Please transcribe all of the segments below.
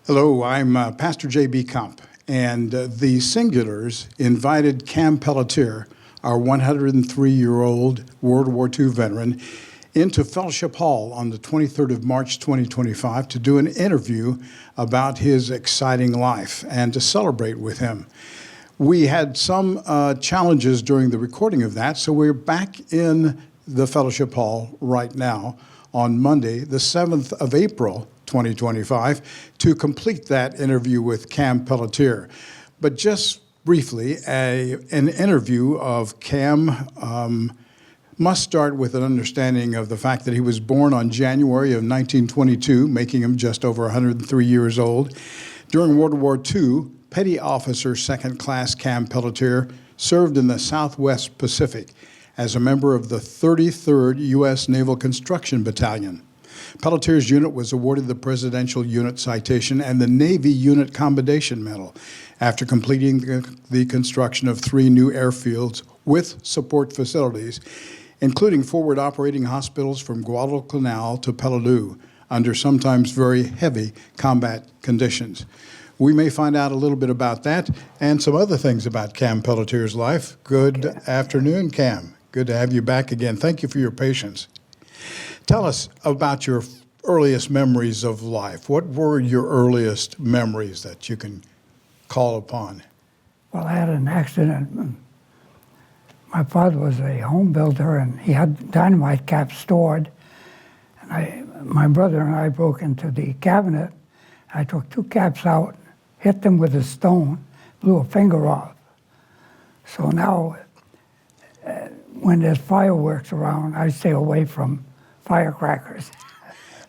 Hello, I'm Pastor J.B. Kump, and the Singulars invited Cam Pelletier, our 103-year-old World War II veteran, into Fellowship Hall on the 23rd of March 2025 to do an interview about his exciting life and to celebrate with him. We had some challenges during the recording of that, so we're back in the Fellowship Hall right now on Monday, the 7th of April, 2025, to complete that interview with Cam Pelletier. But just briefly, an interview of Cam must start with an understanding of the fact that he was born on January of 1922, making him just over 103 years old. During World War II, Petty Officer Second Class Cam Pelletier served in the Southwest Pacific as a member of the 33rd U.S. Naval Construction Battalion. Pelletier's unit was awarded the Presidential Unit Citation and the Navy Unit Commendation Medal after completing the construction of 3 new airfields with support facilities, including forward operating hospitals from Guadalcanal to Peleliu under sometimes very heavy combat conditions. We may find out a little bit about that and some other things about Cam Pelletier's life. Good afternoon, Cam. Good to have you back again. Thank you for your patience. Tell us about your earliest memories of life. What were your earliest memories that you can call upon? Well, I had an accident. My father was a home builder, and he had dynamite caps stored. And my brother and I broke into the cabinet. I took 2 caps out, hit them with a stone, blew a finger off. So now, when there's fireworks around, I stay away from firecrackers.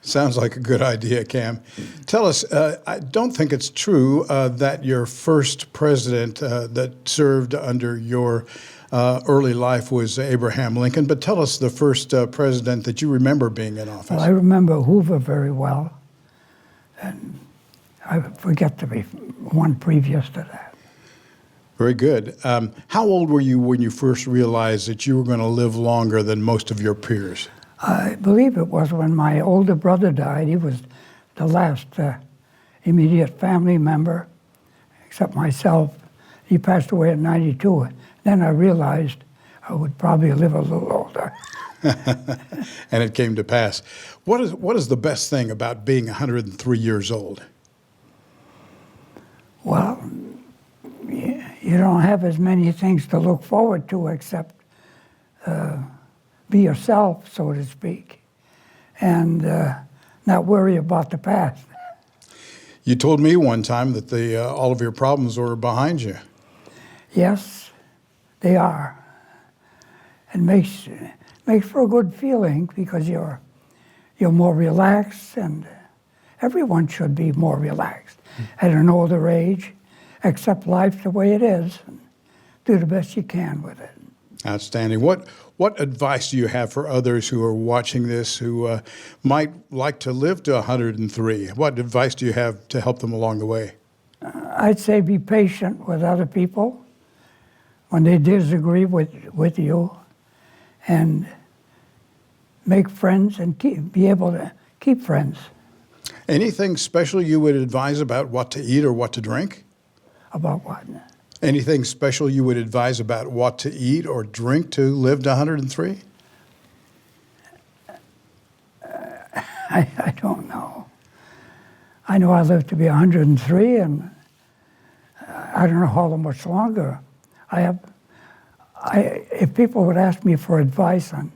Sounds like a good idea, Cam. Tell us, I don't think it's true that your first president that served under your early life was Abraham Lincoln, but tell us the first president that you remember being in office. Well, I remember Hoover very well, and I forget to be one previous to that. Very good. How old were you when you first realized that you were going to live longer than most of your peers? I believe it was when my older brother died. He was the last immediate family member, except myself. He passed away at 92. Then I realized I would probably live a little older. And it came to pass. What is the best thing about being 103 years old? Well, you don't have as many things to look forward to except be yourself, so to speak, and not worry about the past. You told me one time that all of your problems were behind you. Yes, they are. It makes for a good feeling because you're more relaxed, and everyone should be more relaxed at an older age. Accept life the way it is and do the best you can with it. Outstanding. What advice do you have for others who are watching this who might like to live to 103? What advice do you have to help them along the way? I'd say be patient with other people when they disagree with you, and make friends and be able to keep friends. Anything special you would advise about what to eat or what to drink? About what? Anything special you would advise about what to eat or drink to live to 103? I don't know. I know I live to be 103, and I don't know how much longer. If people would ask me for advice on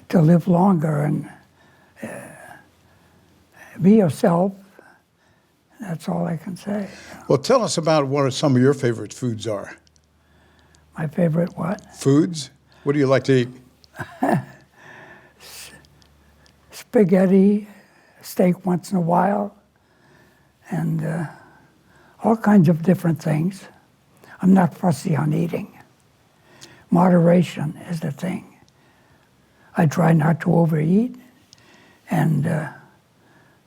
to live longer and be yourself, that's all I can say. Well, tell us about what some of your favorite foods are. My favorite what? Foods? What do you like to eat? Spaghetti, steak once in a while, and all kinds of different things. I'm not fussy on eating. Moderation is the thing. I try not to overeat, and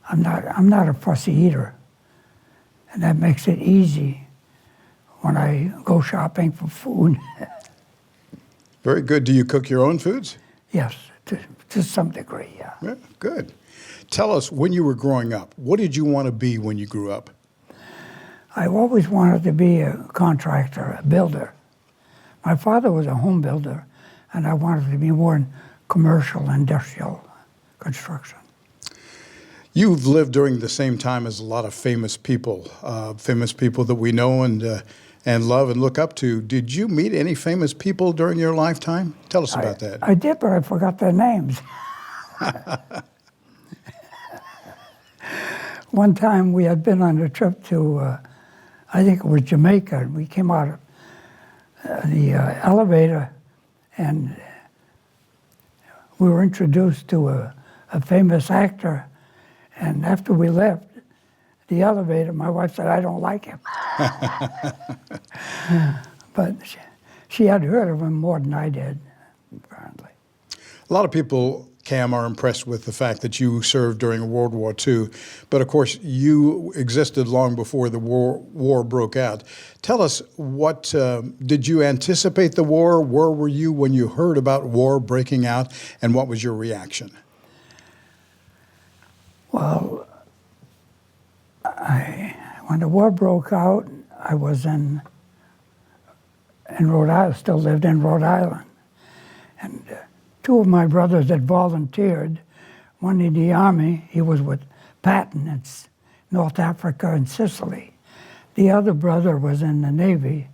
I'm not a fussy eater. And that makes it easy when I go shopping for food. Very good. Do you cook your own foods? Yes, to some degree, yeah. Yeah, good. Tell us, when you were growing up, what did you want to be when you grew up? I always wanted to be a contractor, a builder. My father was a home builder, and I wanted to be more in commercial, industrial construction. You've lived during the same time as a lot of famous people that we know and love and look up to. Did you meet any famous people during your lifetime? Tell us about that. I did, but I forgot their names. One time we had been on a trip to, I think it was Jamaica, and we came out of the elevator, and we were introduced to a famous actor. And after we left the elevator, my wife said, "I don't like him." But she had heard of him more than I did, apparently. A lot of people, Cam, are impressed with the fact that you served during World War II, but of course you existed long before the war broke out. Tell us, what did you anticipate the war? Where were you when you heard about war breaking out, and what was your reaction? Well, when the war broke out, I was in Rhode Island, still lived in Rhode Island. And two of my brothers had volunteered, one in the Army, he was with Patton in North Africa and Sicily. The other brother was in the Navy,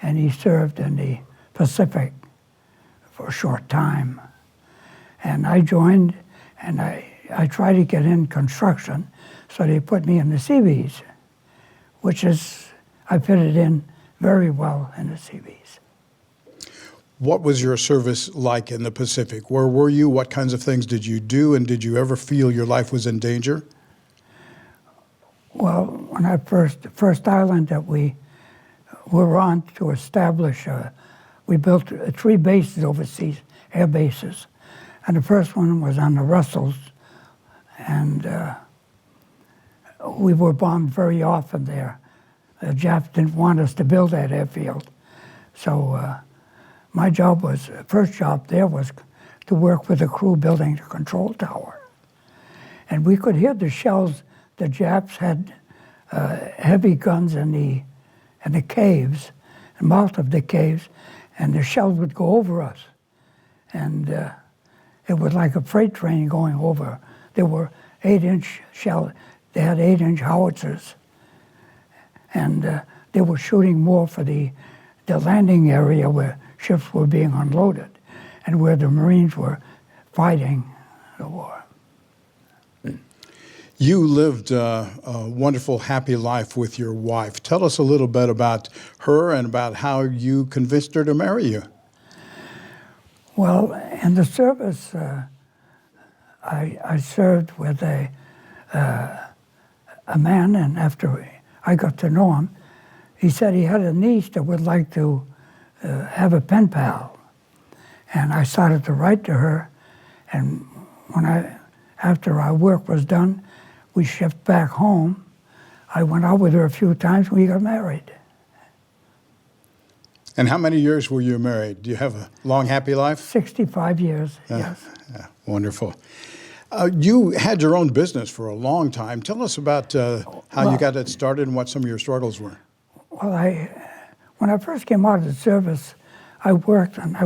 and he served in the Pacific for a short time. And I joined, and I tried to get in construction, so they put me in the Seabees, which is, I fitted in very well in the Seabees. What was your service like in the Pacific? Where were you? What kinds of things did you do? And did you ever feel your life was in danger? Well, when the first island that we were on to establish, we built 3 bases overseas, air bases. And the first one was on the Russells. And we were bombed very often there. The Japs didn't want us to build that airfield. So my job was, first job there was to work with the crew building the control tower. And we could hear the shells. The Japs had heavy guns in the caves, the mouth of the caves, and the shells would go over us. And it was like a freight train going over. There were 8-inch shell. They had 8-inch howitzers, and they were shooting more for the landing area where ships were being unloaded, and where the Marines were fighting the war. You lived a wonderful, happy life with your wife. Tell us a little bit about her and about how you convinced her to marry you. Well, in the service, I served with a man, and after I got to know him, he said he had a niece that would like to have a pen pal. And I started to write to her, and after our work was done, we shipped back home. I went out with her a few times, we got married. And how many years were you married? Do you have a long, happy life? 65 years, yes. Wonderful. You had your own business for a long time. Tell us about how you got it started and what some of your struggles were. Well, when I first came out of the service, I worked in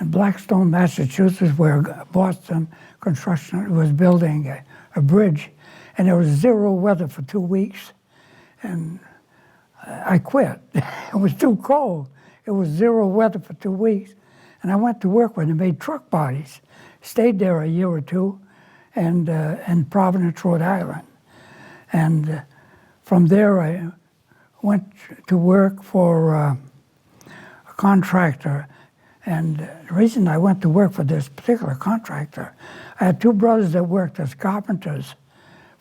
Blackstone, Massachusetts, where Boston Construction was building a bridge, and there was 0 weather for 2 weeks, and I quit. It was too cold. It was 0 weather for 2 weeks, and I went to work where they made truck bodies. Stayed there a year or two, and in Providence, Rhode Island, and from there I went to work for a contractor. And the reason I went to work for this particular contractor, I had 2 brothers that worked as carpenters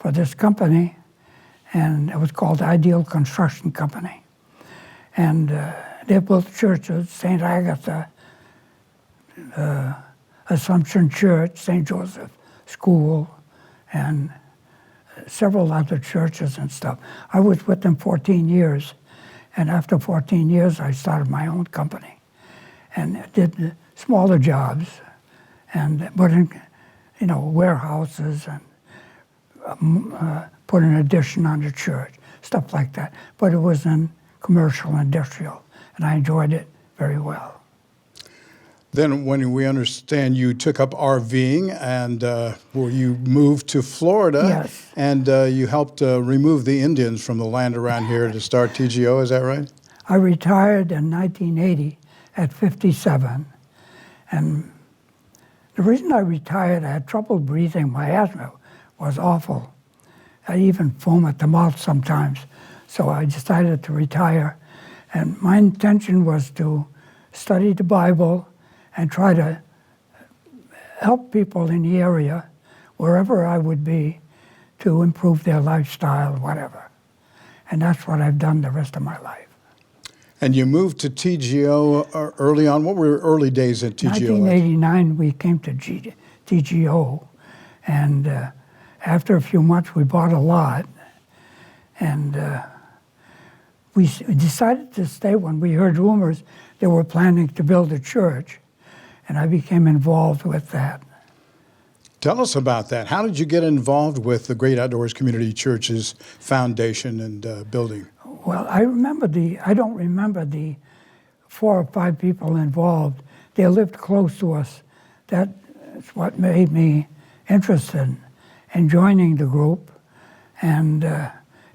for this company, and it was called Ideal Construction Company. And they built churches, St. Agatha, Assumption Church, St. Joseph School, and several other churches and stuff. I was with them 14 years, and after 14 years, I started my own company and did smaller jobs. and put in, warehouses and put an addition on the church, stuff like that. But it was in commercial and industrial, and I enjoyed it very well. Then when we understand you took up RVing and where you moved to Florida, Yes. and you helped remove the Indians from the land around here to start TGO, is that right? I retired in 1980 at 57, and the reason I retired, I had trouble breathing. My asthma was awful. I even foam at the mouth sometimes. So I decided to retire, and my intention was to study the Bible and try to help people in the area, wherever I would be, to improve their lifestyle, whatever. And that's what I've done the rest of my life. And you moved to TGO early on. What were your early days at TGO? 1989, we came to TGO, and after a few months, we bought a lot, and we decided to stay when we heard rumors they were planning to build a church, and I became involved with that. Tell us about that. How did you get involved with the Great Outdoors Community Church's foundation and building? Well, I don't remember the 4 or 5 people involved. They lived close to us. That's what made me interested in joining the group. And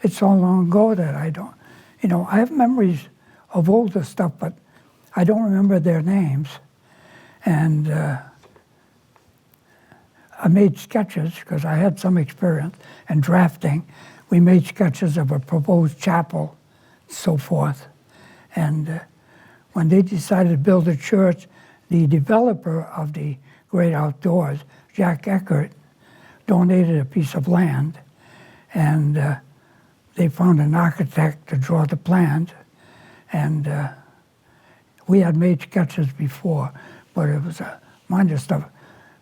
it's so long ago that I don't, I have memories of older stuff, but I don't remember their names. And I made sketches because I had some experience in drafting. We made sketches of a proposed chapel, so forth. And when they decided to build a church, the developer of the Great Outdoors, Jack Eckert, donated a piece of land, and they found an architect to draw the plans. And we had made sketches before, but it was minor stuff.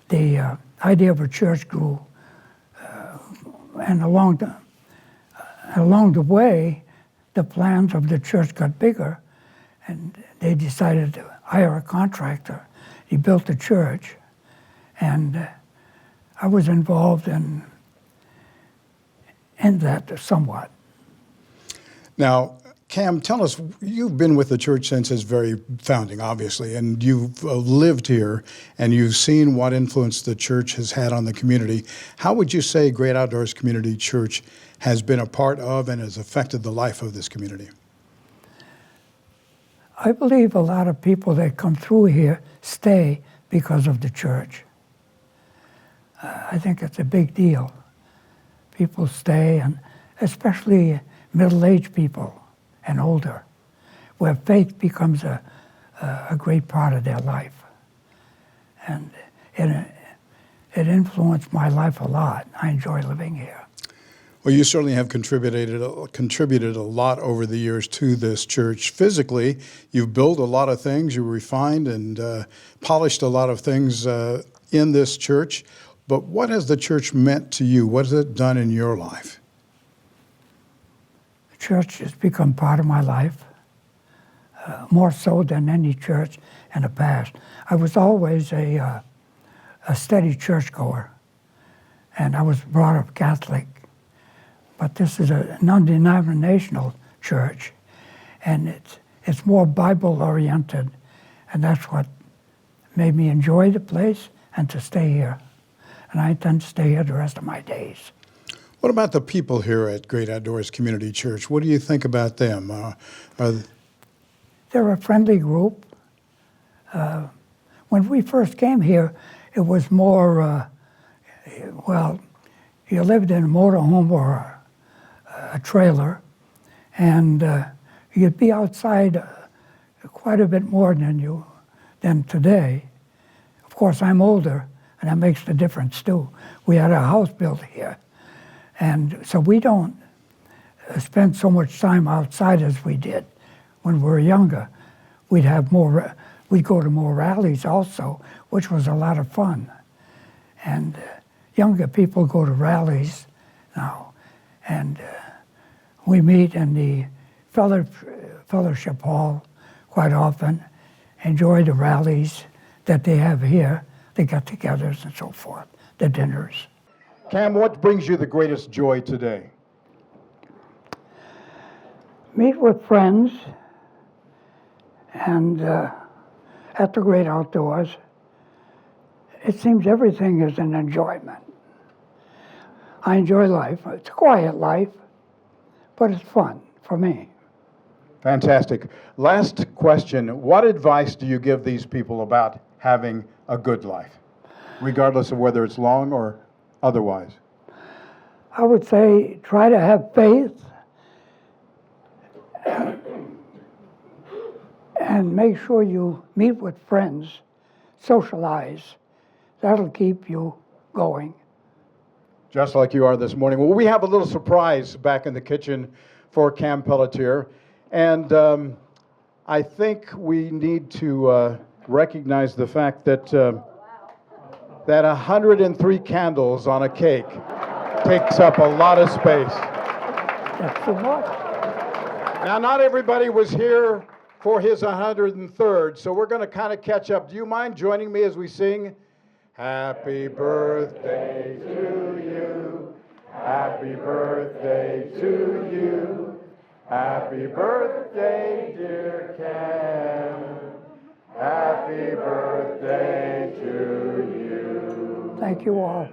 The idea of a church grew, and along the way, the plans of the church got bigger, and they decided to hire a contractor. He built the church, and I was involved in that somewhat. Now, Cam, tell us, you've been with the church since its very founding, obviously, and you've lived here, and you've seen what influence the church has had on the community. How would you say Great Outdoors Community Church has been a part of and has affected the life of this community? I believe a lot of people that come through here stay because of the church. I think it's a big deal. People stay, and especially middle-aged people and older, where faith becomes a great part of their life. And it influenced my life a lot. I enjoy living here. Well, you certainly have contributed a lot over the years to this church. Physically, you've built a lot of things, you refined and polished a lot of things in this church. But what has the church meant to you? What has it done in your life? The church has become part of my life, more so than any church in the past. I was always a steady churchgoer, and I was brought up Catholic. But this is a non-denominational church, and it's more Bible-oriented, and that's what made me enjoy the place and to stay here. And I intend to stay here the rest of my days. What about the people here at Great Outdoors Community Church? What do you think about them? They're a friendly group. When we first came here, it was more, you lived in a motorhome or a trailer, and you'd be outside quite a bit more than today. Of course, I'm older, and that makes the difference too. We had a house built here, and so we don't spend so much time outside as we did when we were younger. We'd go to more rallies also, which was a lot of fun. And younger people go to rallies now, and we meet in the fellowship hall quite often, enjoy the rallies that they have here. the get-togethers and so forth, the dinners. Cam, what brings you the greatest joy today? Meet with friends and at the great outdoors. It seems everything is an enjoyment. I enjoy life. It's a quiet life, but it's fun for me. Fantastic. Last question. What advice do you give these people about having a good life, regardless of whether it's long or otherwise? I would say try to have faith and make sure you meet with friends, socialize. That'll keep you going. Just like you are this morning. Well, we have a little surprise back in the kitchen for Cam Pelletier. And I think we need to recognize the fact that that 103 candles on a cake takes up a lot of space. That's too much. Now, not everybody was here for his 103rd, so we're going to kind of catch up. Do you mind joining me as we sing? Happy birthday to you. Happy birthday to you. Happy birthday, dear Cam. Happy birthday to you. Thank you all.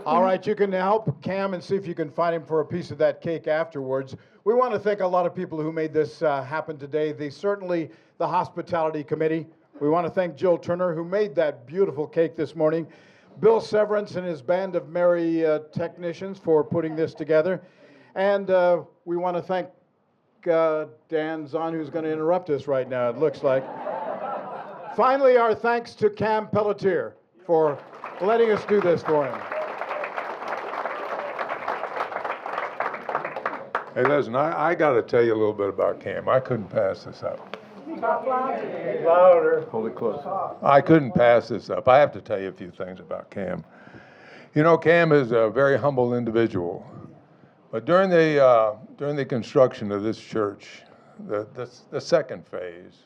All right, you can help Cam and see if you can find him for a piece of that cake afterwards. We want to thank a lot of people who made this happen today. Certainly the hospitality committee. We want to thank Jill Turner, who made that beautiful cake this morning. Bill Severance and his band of merry technicians for putting this together. And we want to thank Dan Zahn, who's going to interrupt us right now, it looks like. Finally, our thanks to Cam Pelletier for letting us do this for him. Hey, listen, I got to tell you a little bit about Cam. I couldn't pass this up. Louder. Hold it close. I couldn't pass this up. I have to tell you a few things about Cam. You know, Cam is a very humble individual. But during the construction of this church, the second phase,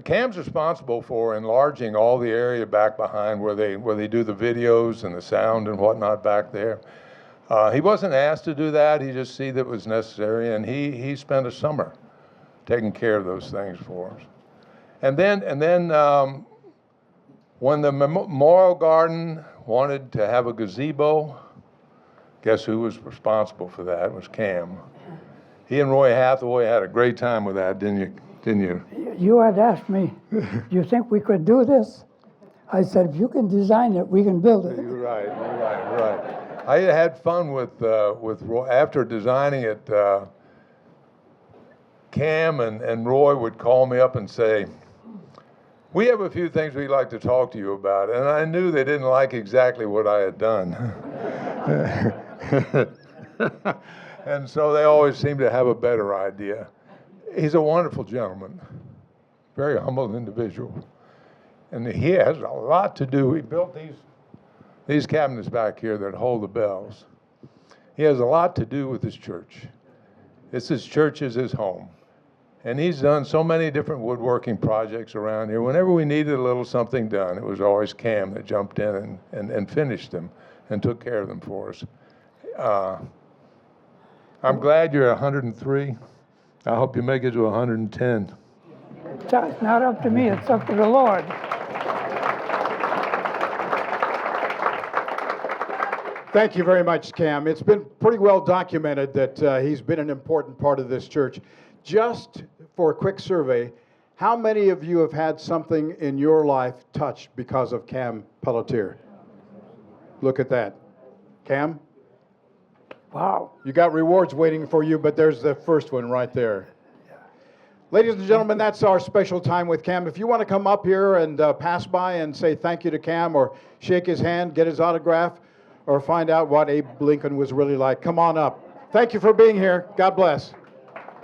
Cam's responsible for enlarging all the area back behind where they do the videos and the sound and whatnot back there. He wasn't asked to do that. He just see that it was necessary, and he spent a summer taking care of those things for us. And then when the Memorial Garden wanted to have a gazebo, guess who was responsible for that? It was Cam. He and Roy Hathaway had a great time with that, didn't you? You had asked me, do you think we could do this? I said, if you can design it, we can build it. You're right. I had fun with Roy. After designing it, Cam and Roy would call me up and say, we have a few things we'd like to talk to you about. And I knew they didn't like exactly what I had done. And so they always seemed to have a better idea. He's a wonderful gentleman, very humble individual. And he has a lot to do. He built these cabinets back here that hold the bells. He has a lot to do with this church. This church is his home. And he's done so many different woodworking projects around here. Whenever we needed a little something done, it was always Cam that jumped in and finished them and took care of them for us. I'm glad you're 103. I hope you make it to 110. It's not up to me, it's up to the Lord. Thank you very much, Cam. It's been pretty well documented that he's been an important part of this church. Just for a quick survey, how many of you have had something in your life touched because of Cam Pelletier? Look at that. Cam? Wow. You got rewards waiting for you, but there's the first one right there. Ladies and gentlemen, that's our special time with Cam. If you want to come up here and pass by and say thank you to Cam or shake his hand, get his autograph, or find out what Abe Lincoln was really like, come on up. Thank you for being here. God bless.